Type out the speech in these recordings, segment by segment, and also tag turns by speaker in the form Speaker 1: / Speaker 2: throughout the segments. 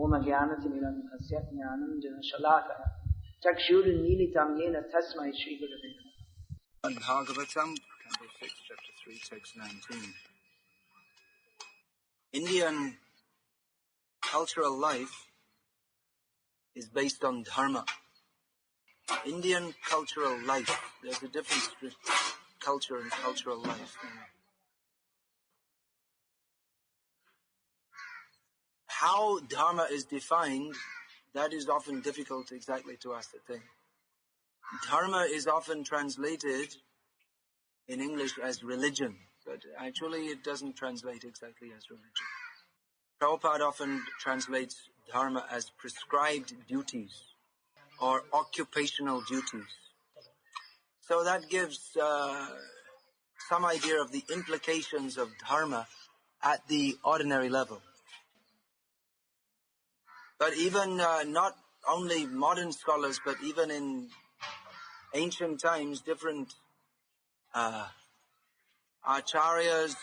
Speaker 1: Om Jnanatimirandhasya Jnananjana Shalakaya Chakshurunmilitam Yena Tasmai Shri Gurave Namaha.
Speaker 2: Bhagavatam, Canto 6, Chapter 3, Text 19. Indian cultural life is based on Dharma. Indian cultural life, there's a difference between culture and cultural life. How Dharma is defined, that is often difficult exactly to ascertain. Dharma is often translated in English as religion, but actually it doesn't translate exactly as religion. Prabhupada often translates Dharma as prescribed duties or occupational duties. So that gives some idea of the implications of Dharma at the ordinary level. But even not only modern scholars, but even in ancient times, different acharyas,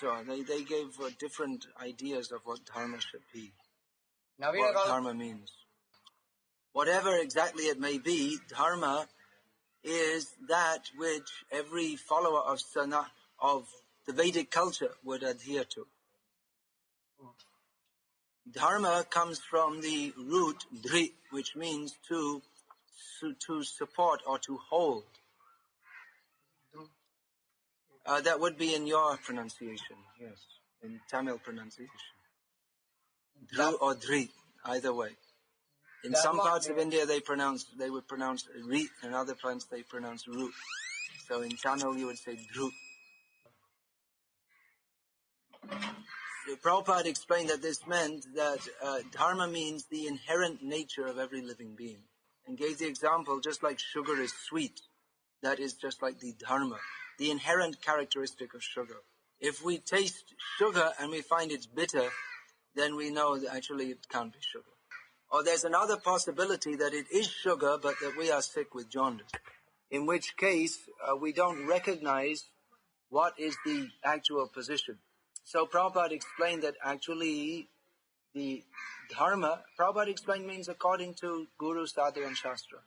Speaker 2: they gave different ideas of what Dharma should be, what Dharma means. Whatever exactly it may be, Dharma is that which every follower of the Vedic culture would adhere to. Dharma comes from the root dhri, which means to support or to hold. That would be in your pronunciation, yes, in Tamil pronunciation. Dhru or dhri, either way. In some parts of India they would pronounce ri, in other parts they pronounce ru. So in Tamil you would say dhru. Prabhupada explained that this meant that Dharma means the inherent nature of every living being. And gave the example, just like sugar is sweet, that is just like the Dharma, the inherent characteristic of sugar. If we taste sugar and we find it's bitter, then we know that actually it can't be sugar. Or there's another possibility that it is sugar, but that we are sick with jaundice. In which case, we don't recognize what is the actual position. So Prabhupada explained that actually the Dharma, Prabhupada explained means according to Guru, Sadhu and Shastra.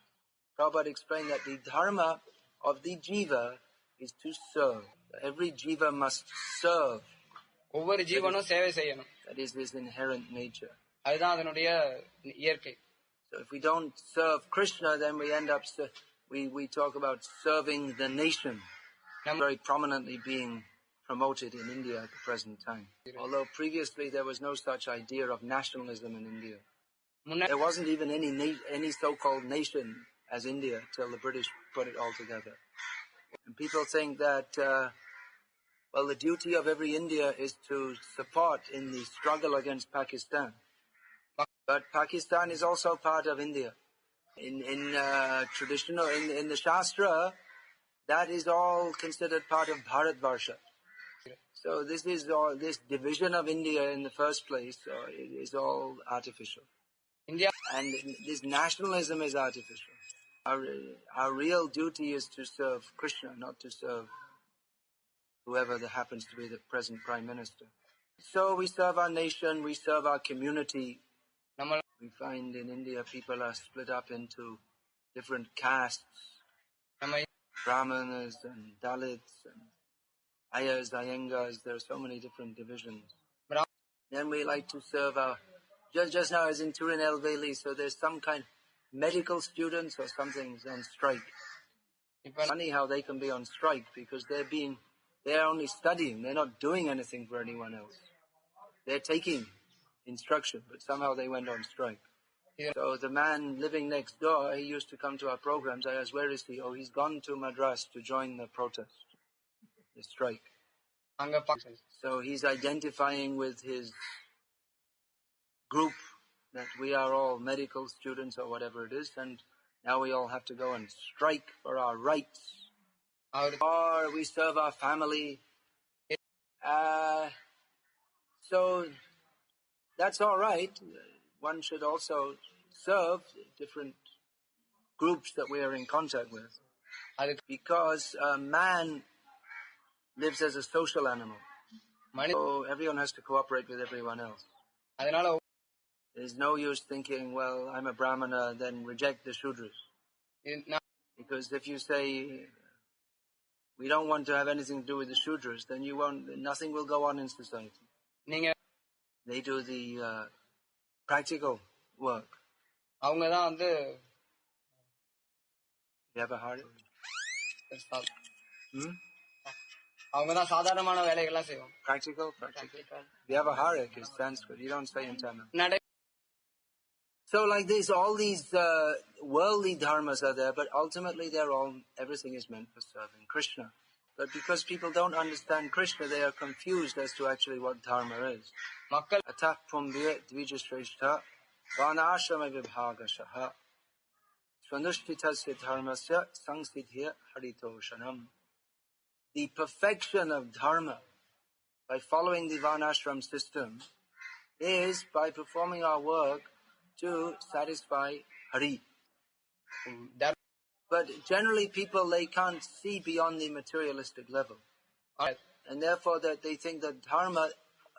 Speaker 2: Prabhupada explained that the Dharma of the Jiva is to serve. Every Jiva must serve. That is his inherent nature. So if we don't serve Krishna, then we end up, we talk about serving the nation. Very prominently being promoted in India at the present time. Although previously there was no such idea of nationalism in India. There wasn't even any so-called nation as India till the British put it all together. And people think that, the duty of every India is to support in the struggle against Pakistan. But Pakistan is also part of India. In traditional, in the Shastra, that is all considered part of Bharatvarsha. So this division of India in the first place is all artificial. India and this nationalism is artificial. Our real duty is to serve Krishna, not to serve whoever that happens to be the present Prime Minister. So we serve our nation, we serve our community. We find in India people are split up into different castes, Brahmanas and Dalits and Ayers, Iyengas. There are so many different divisions. Then we like to serve our, just now as in Tirunelveli, so there's some kind of medical students or something on strike. It's funny how they can be on strike because they're only studying, they're not doing anything for anyone else. They're taking instruction, but somehow they went on strike. Yeah. So the man living next door, he used to come to our programs. I asked, where is he? Oh, he's gone to Madras to join the protest, the strike. So he's identifying with his group that we are all medical students or whatever it is, and now we all have to go and strike for our rights. Or we serve our family. So that's all right. One should also serve different groups that we are in contact with. Because man lives as a social animal. So everyone has to cooperate with everyone else. There's no use thinking, well, I'm a Brahmana, then reject the Shudras. Because if you say, we don't want to have anything to do with the Shudras, then nothing will go on in society. They do the practical work. You ever heard it? Practical. Vyavaharic is Sanskrit. You don't say in Tamil. So like this, all these worldly dharmas are there, but ultimately everything is meant for serving Krishna. But because people don't understand Krishna, they are confused as to actually what dharma is. Atah pumbya dvijashreshta vanashrama vibhagashaha swanushtitasya dharmasya sangsidhya haritoshanam. The perfection of dharma, by following the varnashram system, is by performing our work to satisfy Hari. But generally people, they can't see beyond the materialistic level. And therefore that they think that dharma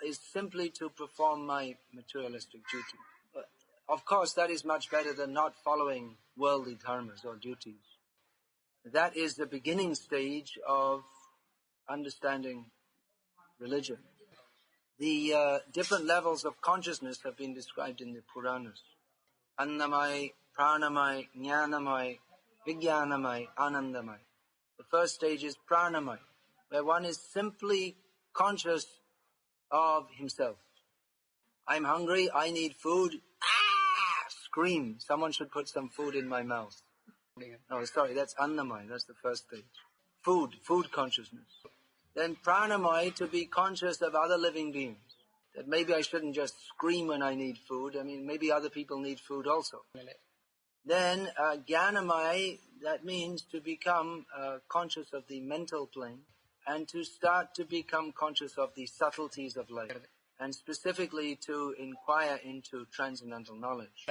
Speaker 2: is simply to perform my materialistic duty. But of course that is much better than not following worldly dharmas or duties. That is the beginning stage of understanding religion. The different levels of consciousness have been described in the Puranas. Annamai, Pranamai, Jnanamai, Vijnanamai, Anandamai. The first stage is Pranamai, where one is simply conscious of himself. I'm hungry, I need food. Scream, someone should put some food in my mouth. Oh, sorry, that's Annamai, that's the first stage. Food consciousness. Then Pranamai, to be conscious of other living beings. That maybe I shouldn't just scream when I need food. I mean, maybe other people need food also. Then Jnanamai, that means to become conscious of the mental plane and to start to become conscious of the subtleties of life. And specifically to inquire into transcendental knowledge.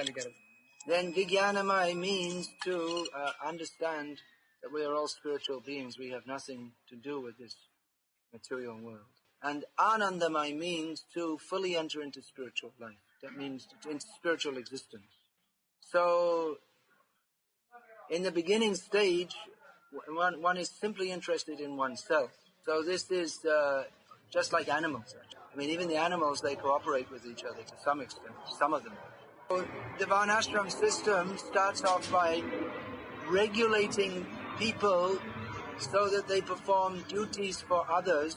Speaker 2: Then Vijnanamai means to understand that we are all spiritual beings. We have nothing to do with this material world. And Anandamai means to fully enter into spiritual life. That means into spiritual existence. So, in the beginning stage, one is simply interested in oneself. So this is just like animals. I mean, even the animals, they cooperate with each other to some extent, some of them. So the Varnashram system starts off by regulating people so that they perform duties for others,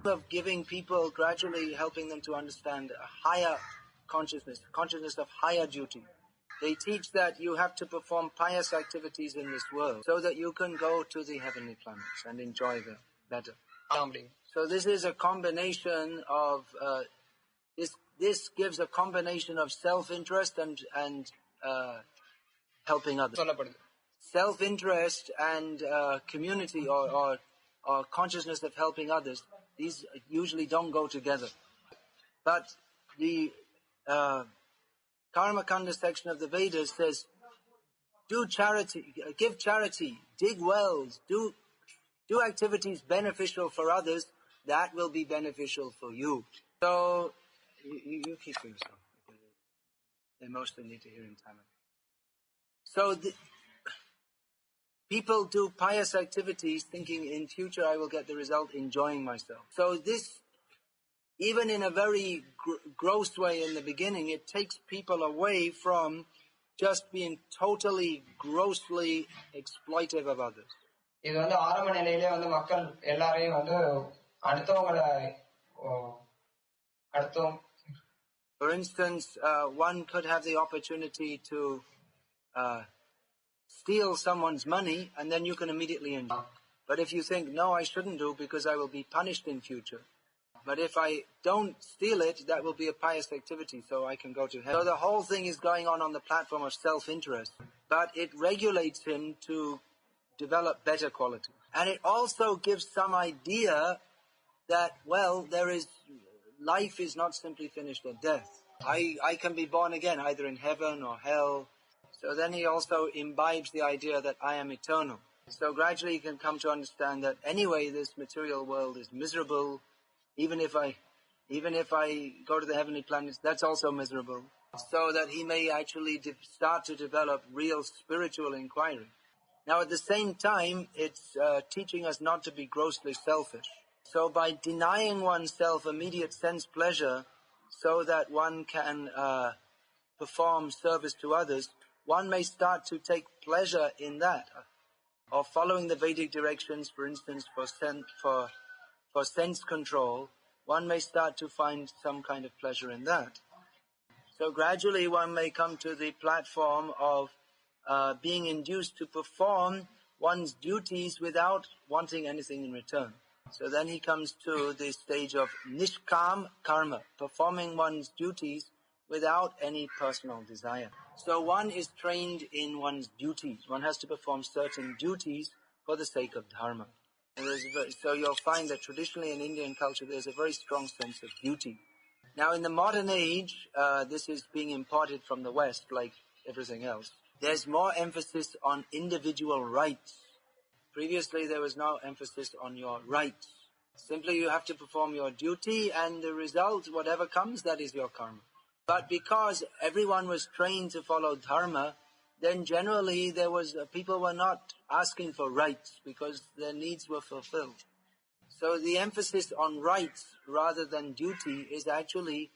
Speaker 2: of giving people, gradually helping them to understand a higher consciousness of higher duty. They teach that you have to perform pious activities in this world so that you can go to the heavenly planets and enjoy them better. So this is a combination of, this gives a combination of self-interest and helping others. Self-interest and community or consciousness of helping others, these usually don't go together. But the Karma Kanda section of the Vedas says, do charity, give charity, dig wells, do activities beneficial for others, that will be beneficial for you. So, you keep for yourself. They mostly need to hear in Tamil. So, people do pious activities thinking in future I will get the result enjoying myself. So this, even in a very gross way in the beginning, it takes people away from just being totally, grossly exploitive of others.
Speaker 3: இது ஆரம்ப நிலையிலே மக்கள் எல்லாரையும் அடுத்தவங்களை
Speaker 2: For instance, one could have the opportunity to steal someone's money and then you can immediately enjoy. But if you think, no, I shouldn't do because I will be punished in future. But if I don't steal it, that will be a pious activity, so I can go to heaven. So the whole thing is going on the platform of self-interest. But it regulates him to develop better qualities. And it also gives some idea that, well, life is not simply finished at death. I can be born again, either in heaven or hell. So then he also imbibes the idea that I am eternal. So gradually you can come to understand that anyway this material world is miserable. Even if I go to the heavenly planets, that's also miserable. so that he may actually start to develop real spiritual inquiry. Now, at the same time, it's teaching us not to be grossly selfish. So by denying oneself immediate sense pleasure so that one can perform service to others, one may start to take pleasure in that. Or following the Vedic directions, for instance, for sense control, one may start to find some kind of pleasure in that. So gradually one may come to the platform of being induced to perform one's duties without wanting anything in return. So then he comes to the stage of nishkam karma, performing one's duties without any personal desire. So one is trained in one's duties. One has to perform certain duties for the sake of dharma. And so you'll find that traditionally in Indian culture there's a very strong sense of duty. Now in the modern age, this is being imported from the West like everything else. There's more emphasis on individual rights. Previously there was no emphasis on your rights. Simply you have to perform your duty and the result, whatever comes, that is your karma. But because everyone was trained to follow dharma, then generally people were not asking for rights because their needs were fulfilled. So the emphasis on rights rather than duty is actually,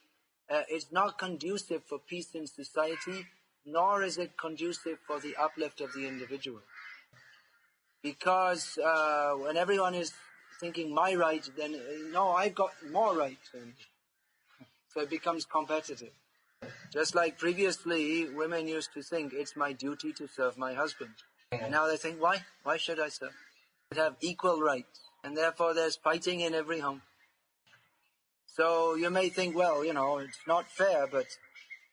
Speaker 2: it's not conducive for peace in society, nor is it conducive for the uplift of the individual. Because when everyone is thinking my right, then no, I've got more right. So it becomes competitive. Just like previously, women used to think it's my duty to serve my husband. And now they think, why? Why should I serve? They have equal rights. And therefore there's fighting in every home. So you may think, well, it's not fair, but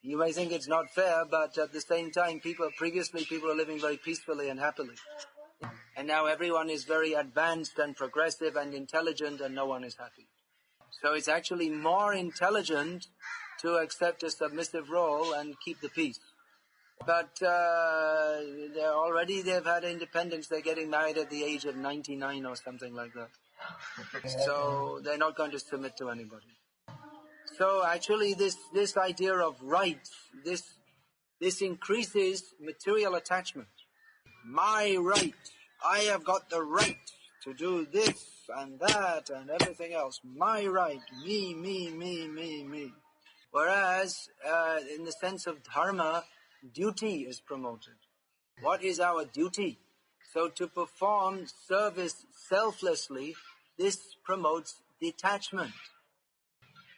Speaker 2: you may think it's not fair, but at the same time, previously people were living very peacefully and happily. And now everyone is very advanced and progressive and intelligent and no one is happy. So it's actually more intelligent to accept a submissive role and keep the peace. But they've had independence, they're getting married at the age of 99 or something like that. So they're not going to submit to anybody. So actually this idea of rights, this increases material attachment. My right, I have got the right to do this and that and everything else. My right, me. Whereas, in the sense of dharma, duty is promoted. What is our duty? So to perform service selflessly, this promotes detachment.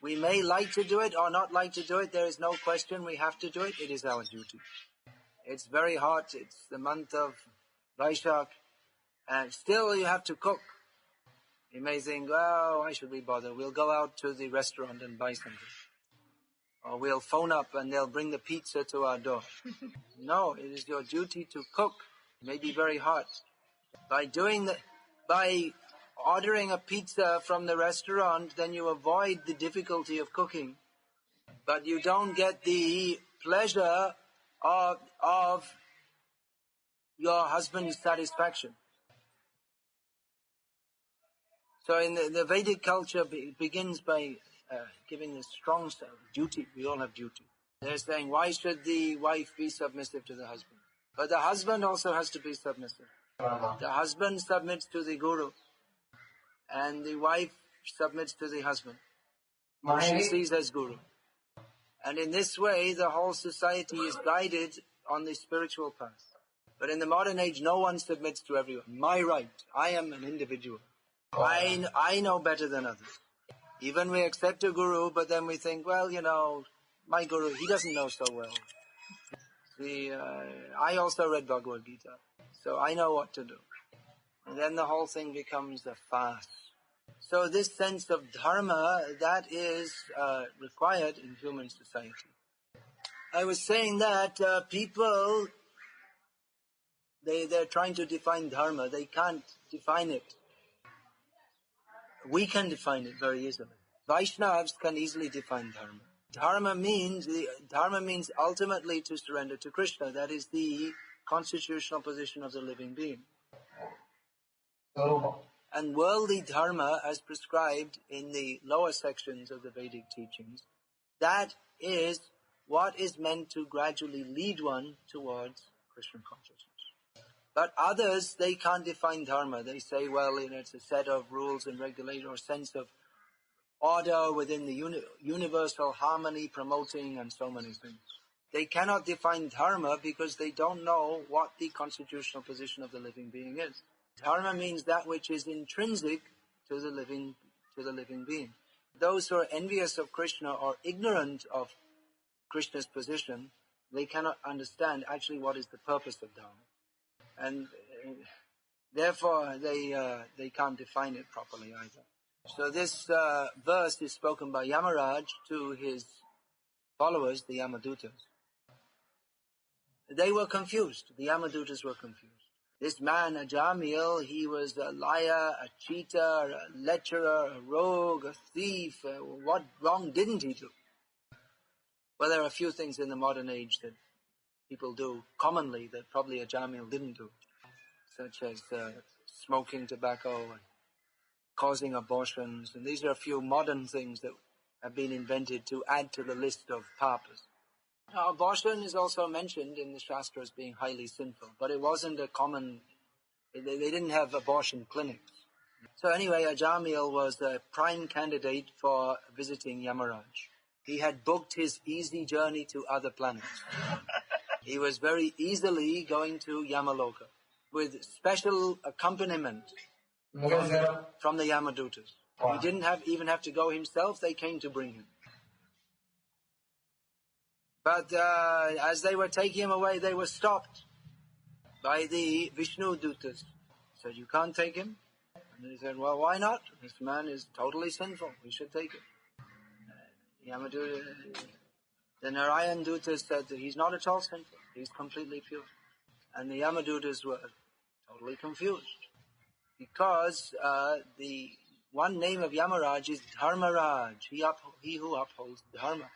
Speaker 2: We may like to do it or not like to do it. There is no question we have to do it. It is our duty. It's very hot. It's the month of Vaishak. And still you have to cook. You may think, oh, why should we bother? We'll go out to the restaurant and buy something. Or we'll phone up and they'll bring the pizza to our door. No, it is your duty to cook. It may be very hot. By ordering a pizza from the restaurant, then you avoid the difficulty of cooking. But you don't get the pleasure of your husband's satisfaction. So in the Vedic culture begins by giving a strong duty. We all have duty. They're saying, why should the wife be submissive to the husband? But the husband also has to be submissive. The husband submits to the guru. And the wife submits to the husband, who she sees as guru. And in this way, the whole society is guided on the spiritual path. But in the modern age, no one submits to everyone. My right. I am an individual. I know better than others. Even we accept a guru, but then we think, well, my guru, he doesn't know so well. See, I also read Bhagavad-gita, so I know what to do. And then the whole thing becomes a farce. So this sense of dharma, that is required in human society. I was saying that people, they're trying to define dharma. They can't define it. We can define it very easily. Vaishnavas can easily define dharma. Dharma means ultimately to surrender to Krishna. That is the constitutional position of the living being. And worldly dharma, as prescribed in the lower sections of the Vedic teachings, that is what is meant to gradually lead one towards Krishna consciousness. But others, they can't define dharma. They say, well, it's a set of rules and regulations, or sense of order within the universal harmony promoting and so many things. They cannot define dharma because they don't know what the constitutional position of the living being is. Dharma means that which is intrinsic to the living being. Those who are envious of Krishna or ignorant of Krishna's position, they cannot understand actually what is the purpose of dharma. And therefore they can't define it properly either. So this verse is spoken by Yamaraj to his followers, the Yamadutas. They were confused. The Yamadutas were confused. This man, Ajamil, he was a liar, a cheater, a lecherer, a rogue, a thief. What wrong didn't he do? Well, there are a few things in the modern age that people do commonly that probably Ajamil didn't do, such as smoking tobacco and causing abortions. And these are a few modern things that have been invented to add to the list of papas. Now, abortion is also mentioned in the Shastra as being highly sinful, but it wasn't a common, they didn't have abortion clinics. So anyway, Ajamil was the prime candidate for visiting Yamaraj. He had booked his easy journey to other planets. He was very easily going to Yamaloka with special accompaniment from the Yamadutas. He didn't even have to go himself, they came to bring him. But as they were taking him away, they were stopped by the Vishnu Dutas. Said, you can't take him? And they said, well, why not? This man is totally sinful. We should take him. The Narayan Dutas said that he's not at all sinful. He's completely pure. And the Yamadutas were totally confused. Because the one name of Yamaraj is Dharmaraj. He who upholds Dharma.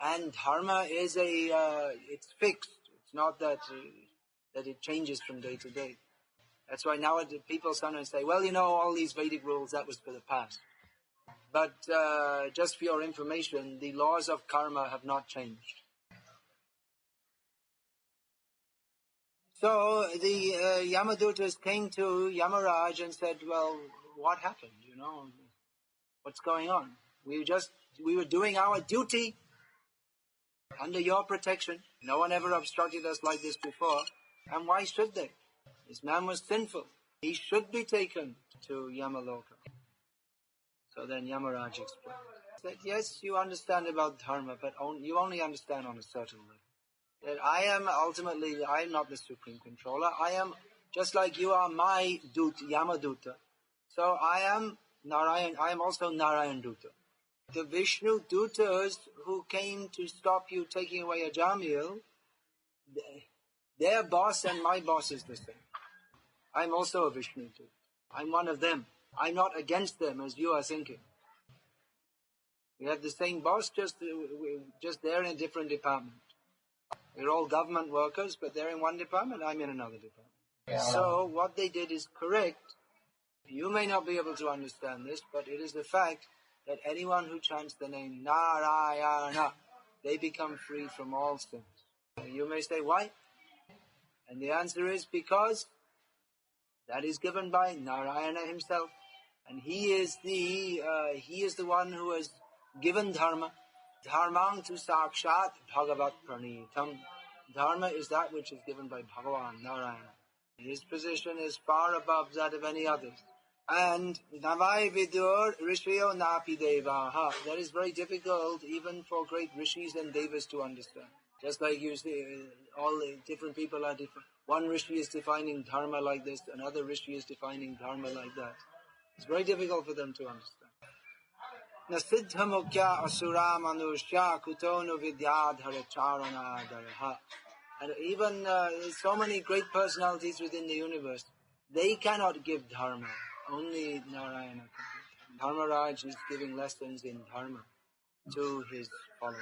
Speaker 2: And dharma is it's fixed. It's not that it changes from day to day. That's why now people sometimes say, well, all these Vedic rules, that was for the past. But just for your information, the laws of karma have not changed. So the Yamadutas came to Yamaraj and said, well, what happened? What's going on? We were doing our duty under your protection. No one ever obstructed us like this before. And why should they? This man was sinful. He should be taken to Yamaloka. So then Yamaraj explained. He said, yes, you understand about dharma, but you only understand on a certain level. That I am not the supreme controller. I am, just like you are my Yamaduta. So I am Narayan. I am also Narayan Duta. The Vishnu Dutas who came to stop you taking away Ajamil, their boss and my boss is the same. I'm also a Vishnu Duta. I'm one of them. I'm not against them as you are thinking. We have the same boss, just they're in a different department. We're all government workers, but they're in one department, I'm in another department. Yeah. So what they did is correct. You may not be able to understand this, but it is the fact that anyone who chants the name Narayana, they become free from all sins. You may say, why? And the answer is because that is given by Narayana himself. And he is the one who has given dharma. Dharmang tu sakshat bhagavat pranitam. Dharma is that which is given by Bhagavan, Narayana. His position is far above that of any others. And navai vidur rishyo napi devaha. That is very difficult even for great rishis and devas to understand. Just like you see, all the different people are different. One rishi is defining dharma like this, another rishi is defining dharma like that. It's very difficult for them to understand. Nasiddha mukya asura manushya kutonu vidyadhara charana daraha. And even so many great personalities within the universe, they cannot give dharma. Only Narayana can give dharma. Dharmaraj is giving lessons in dharma to his followers.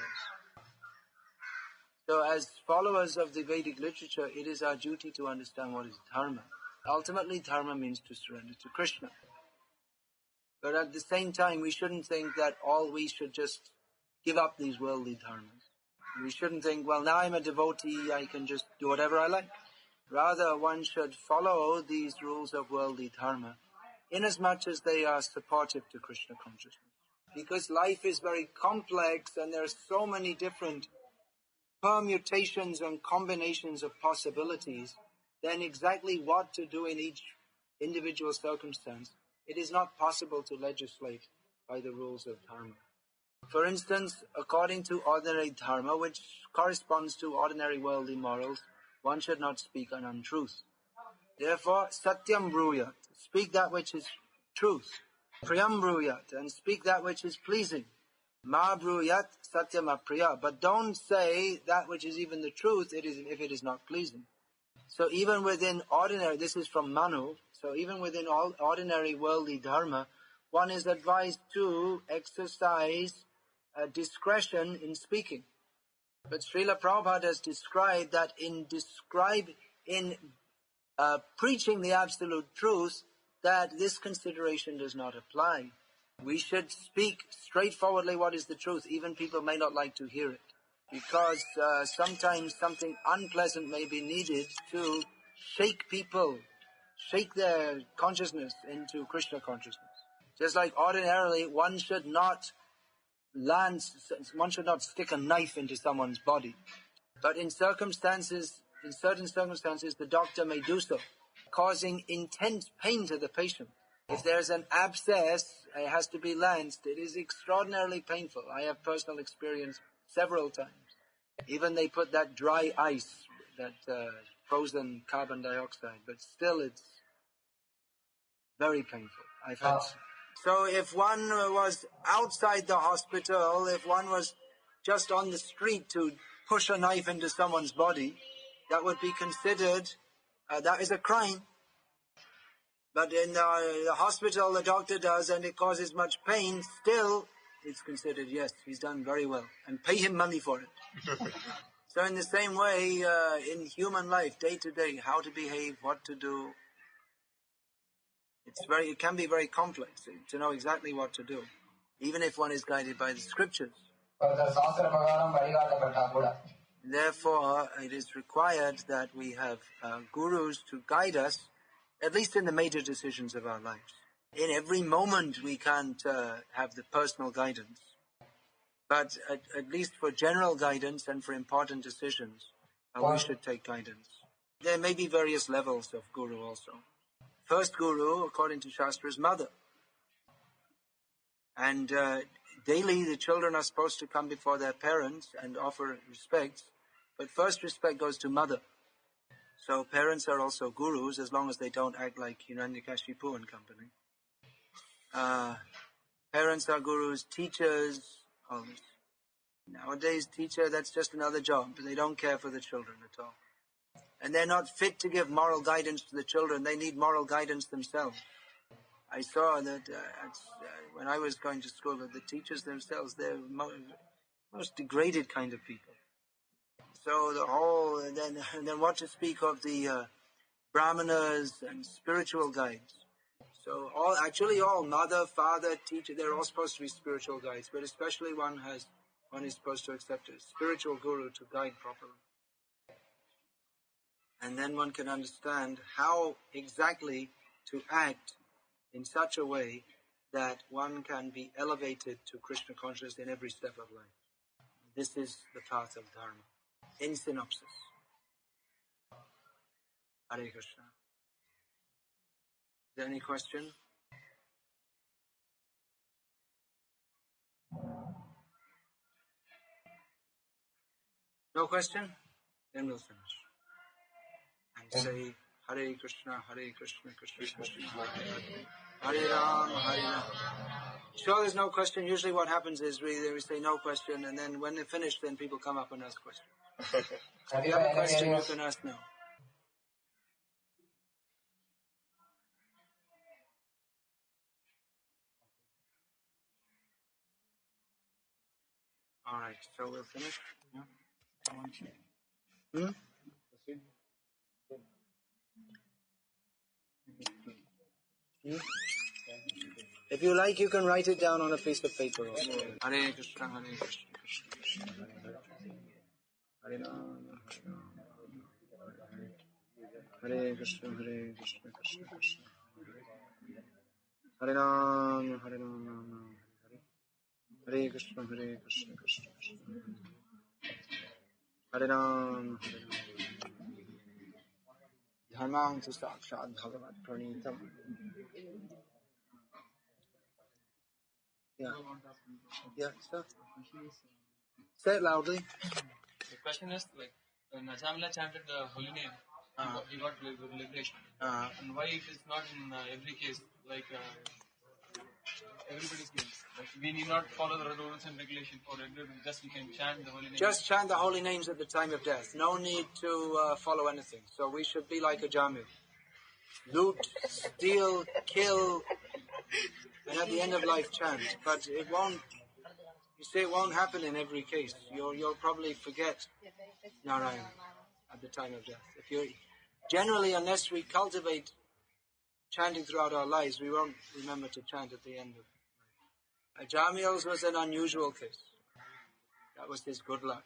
Speaker 2: So as followers of the Vedic literature, it is our duty to understand what is dharma. Ultimately, dharma means to surrender to Krishna. But at the same time, we shouldn't think that we should just give up these worldly dharmas. We shouldn't think, well, now I'm a devotee, I can just do whatever I like. Rather, one should follow these rules of worldly dharma, inasmuch as they are supportive to Krishna consciousness. Because life is very complex and there are so many different permutations and combinations of possibilities, then exactly what to do in each individual circumstance, it is not possible to legislate by the rules of dharma. For instance, according to ordinary dharma, which corresponds to ordinary worldly morals, one should not speak an untruth. Therefore, satyam bruyat, speak that which is truth. Priyam bruyat, and speak that which is pleasing. Ma bruyat satyam apriya, but don't say that which is even the truth if it is not pleasing. So even within ordinary, this is from Manu, so even within all ordinary worldly dharma, one is advised to exercise discretion in speaking. But Srila Prabhupada has described that in preaching the absolute truth, that this consideration does not apply. We should speak straightforwardly what is the truth. Even people may not like to hear it, because sometimes something unpleasant may be needed to shake people, shake their consciousness into Krishna consciousness. Just like ordinarily, one should not stick a knife into someone's body. But in certain circumstances, the doctor may do so, causing intense pain to the patient. If there's an abscess, it has to be lanced. It is extraordinarily painful. I have personal experience several times. Even they put that dry ice, that frozen carbon dioxide, but still it's very painful. I've had. So if one was outside the hospital, if one was just on the street to push a knife into someone's body, that would be considered, that is a crime. But in the hospital, the doctor does, and it causes much pain, still it's considered, yes, he's done very well, and pay him money for it. So in the same way, in human life, day to day, how to behave, what to do, it can be very complex to know exactly what to do, even if one is guided by the scriptures. Therefore, it is required that we have gurus to guide us, at least in the major decisions of our lives. In every moment we can't have the personal guidance, but at least for general guidance and for important decisions, we should take guidance. There may be various levels of guru also. First guru, according to Shastra, is mother. And daily the children are supposed to come before their parents and offer respects, but first respect goes to mother. So parents are also gurus, as long as they don't act like Hiranyakashipu and company. Parents are gurus, teachers, all this. Nowadays, teacher, that's just another job. They don't care for the children at all. And they're not fit to give moral guidance to the children. They need moral guidance themselves. I saw that when I was going to school, that the teachers themselves, they're most degraded kind of people. So and then what to speak of the brahmanas and spiritual guides. So all mother, father, teacher, they're all supposed to be spiritual guides, but especially one is supposed to accept a spiritual guru to guide properly. And then one can understand how exactly to act in such a way that one can be elevated to Krishna consciousness in every step of life. This is the path of Dharma. In synopsis. Hare Krishna. Is there any question? No question? Then we'll finish. And say, Hare Krishna, Krishna Krishna, Hare Ram, Hare Ram. Sure, there's no question. Usually what happens is we say no question, and then when they finish, then people come up and ask questions. If you have a question, you can ask now. All right, so we'll finish. Yeah. If you like, you can write it down on a piece of paper also. Hare Krishna, Krishna Krishna. Hare Rama, Hare Krishna, Krishna Krishna, Hare Rama, Hare Krishna, Krishna Krishna, Hare Rama, Dharma to Sakshat Bhagavad Pranitam. Yeah, sir. Say it loudly.
Speaker 4: The question is, like, when Ajamila chanted the holy name, he got liberation. And why it is not in every case, like everybody's case? Like, we need not follow the rules and regulations for everybody, just we can chant the holy name.
Speaker 2: Just chant the holy names at the time of death. No need to follow anything. So we should be like a Jamil. Loot, steal, kill, and at the end of life chant. But it won't, you say it won't happen in every case. You'll probably forget Narayan at the time of death. Generally, unless we cultivate chanting throughout our lives, we won't remember to chant at the end of life. Jamil's was an unusual case. That was his good luck.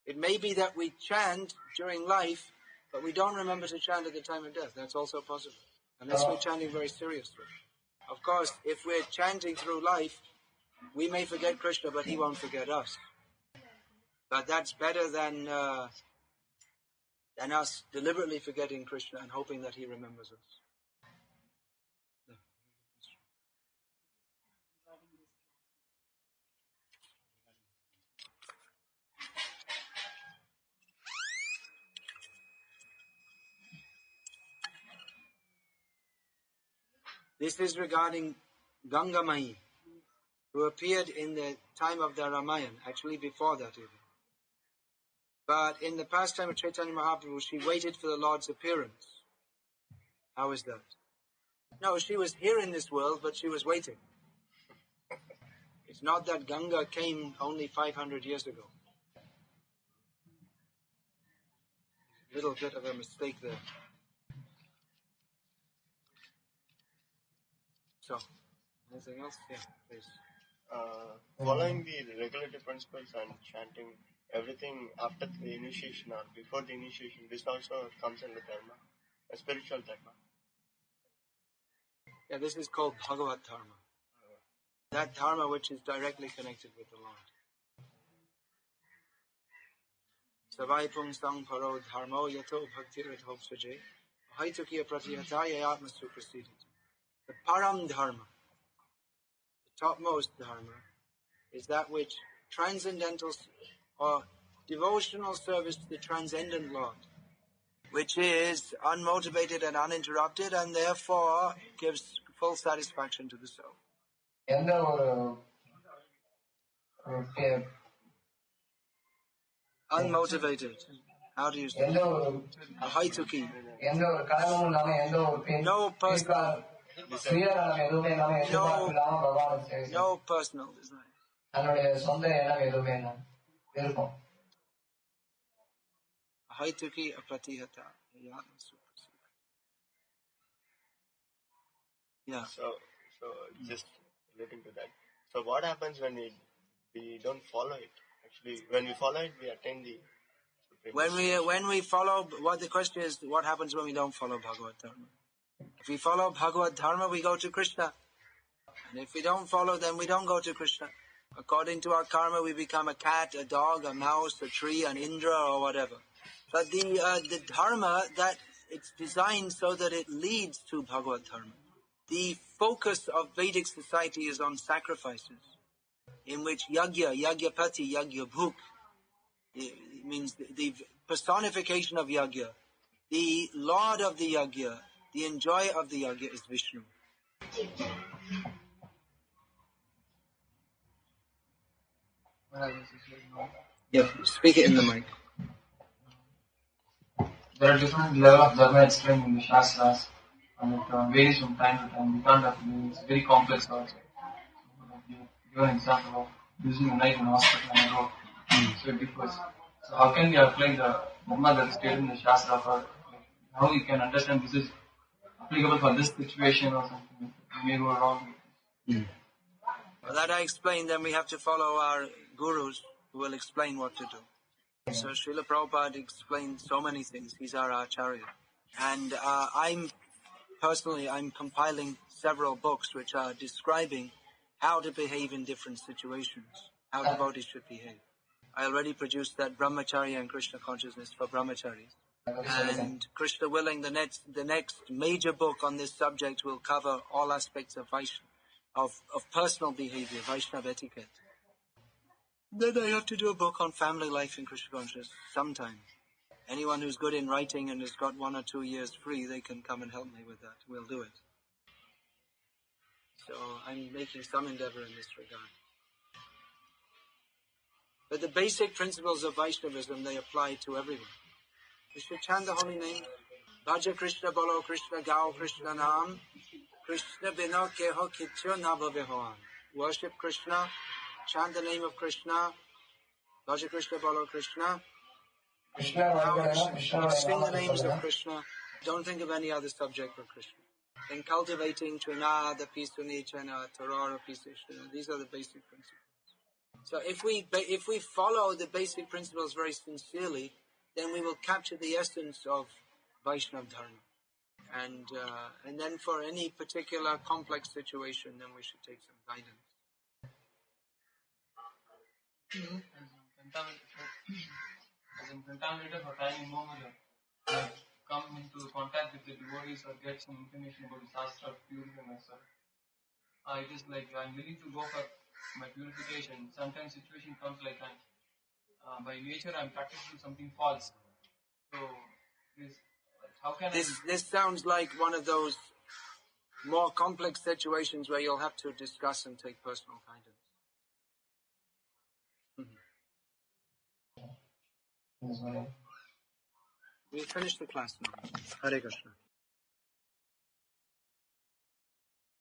Speaker 2: It may be that we chant during life, but we don't remember to chant at the time of death. That's also possible, unless we're chanting very seriously. Of course, if we're chanting through life, we may forget Krishna, but he won't forget us. But that's better than us deliberately forgetting Krishna and hoping that he remembers us. This is regarding Ganga Mahi, who appeared in the time of the Ramayana, actually before that even. But in the pastime of Chaitanya Mahaprabhu, she waited for the Lord's appearance. How is that? No, she was here in this world, but she was waiting. It's not that Ganga came only 500 years ago. Little bit of a mistake there. So, anything else? Yeah, please.
Speaker 5: Following the regulative principles and chanting everything after the initiation or before the initiation, this also comes under Dharma, a spiritual Dharma.
Speaker 2: Yeah, this is called Bhagavad-Dharma. That Dharma which is directly connected with the Lord. Savai pungsang paro dharmo yato bhakti radhopsaje haitukiya pratihataya yatma suprasidit. The Param Dharma, the topmost Dharma, is that which transcendental or devotional service to the transcendent Lord, which is unmotivated and uninterrupted and therefore gives full satisfaction to the soul. Unmotivated. How do you say it? Haituki. No personal. No personal desire. Haituki apratihata. Yeah.
Speaker 5: So just relating to that. So what happens when we don't follow it? Actually, when we follow it, we attain the supreme.
Speaker 2: When we follow, what the question is, what happens when we don't follow Bhagavad-Dharma? If we follow Bhagavad-Dharma, we go to Krishna. And if we don't follow, then we don't go to Krishna. According to our karma, we become a cat, a dog, a mouse, a tree, an Indra, or whatever. But the Dharma, that it's designed so that it leads to Bhagavad-Dharma. The focus of Vedic society is on sacrifices, in which Yagyapati, Yagyabhuk, it means the personification of Yagya. The Lord of the Yagya, the enjoyer of the Yagya is Vishnu. Yeah, speak it in the mic.
Speaker 4: There are different levels of Dharma explained in the Shastras, and it varies from time to time. We can't have to do it's very complex also. Give an example of using a knife in hospital and a rope. So it differs. So how can we apply the Dharma that is stated in the Shastra for how we can understand this is applicable for this situation or something? We may go wrong.
Speaker 2: Well, that I explained, then we have to follow our gurus who will explain what to do. So Srila Prabhupada explained so many things. He's our Acharya. And I'm compiling several books which are describing how to behave in different situations, how devotees should behave. I already produced that Brahmacharya and Krishna Consciousness for Brahmacharis. And Krishna willing, the next major book on this subject will cover all aspects of Vaishnava, of personal behavior, Vaishnava etiquette. Then I have to do a book on family life in Krishna Consciousness sometime. Anyone who's good in writing and has got 1 or 2 years free, they can come and help me with that. We'll do it. So I'm making some endeavor in this regard. But the basic principles of Vaishnavism, they apply to everyone. We should chant the holy name. Bhaja Krishna Bolo Krishna Gao Krishna Nam Krishna Bino Keho Kitcho Nabhavehoan. Worship Krishna, chant the name of Krishna. Bhaja Krishna Bolo Krishna. Sing the names of Krishna. Don't think of any other subject but Krishna. Then cultivating Trinada, Pisuni, Chana, Tarara, Pisishna. These are the basic principles. So if we follow the basic principles very sincerely, then we will capture the essence of Vaishnava Dharma. And then for any particular complex situation, then we should take some guidance.
Speaker 4: As in contaminated for tiny moment, like come into contact with the devotees or get some information about the Shastra, purify myself. It is like I'm willing to go for my purification. Sometimes situation comes like by nature I'm practicing something false. So how can
Speaker 2: this sounds like one of those more complex situations where you'll have to discuss and take personal guidance. We finish the class now. Hare Krishna.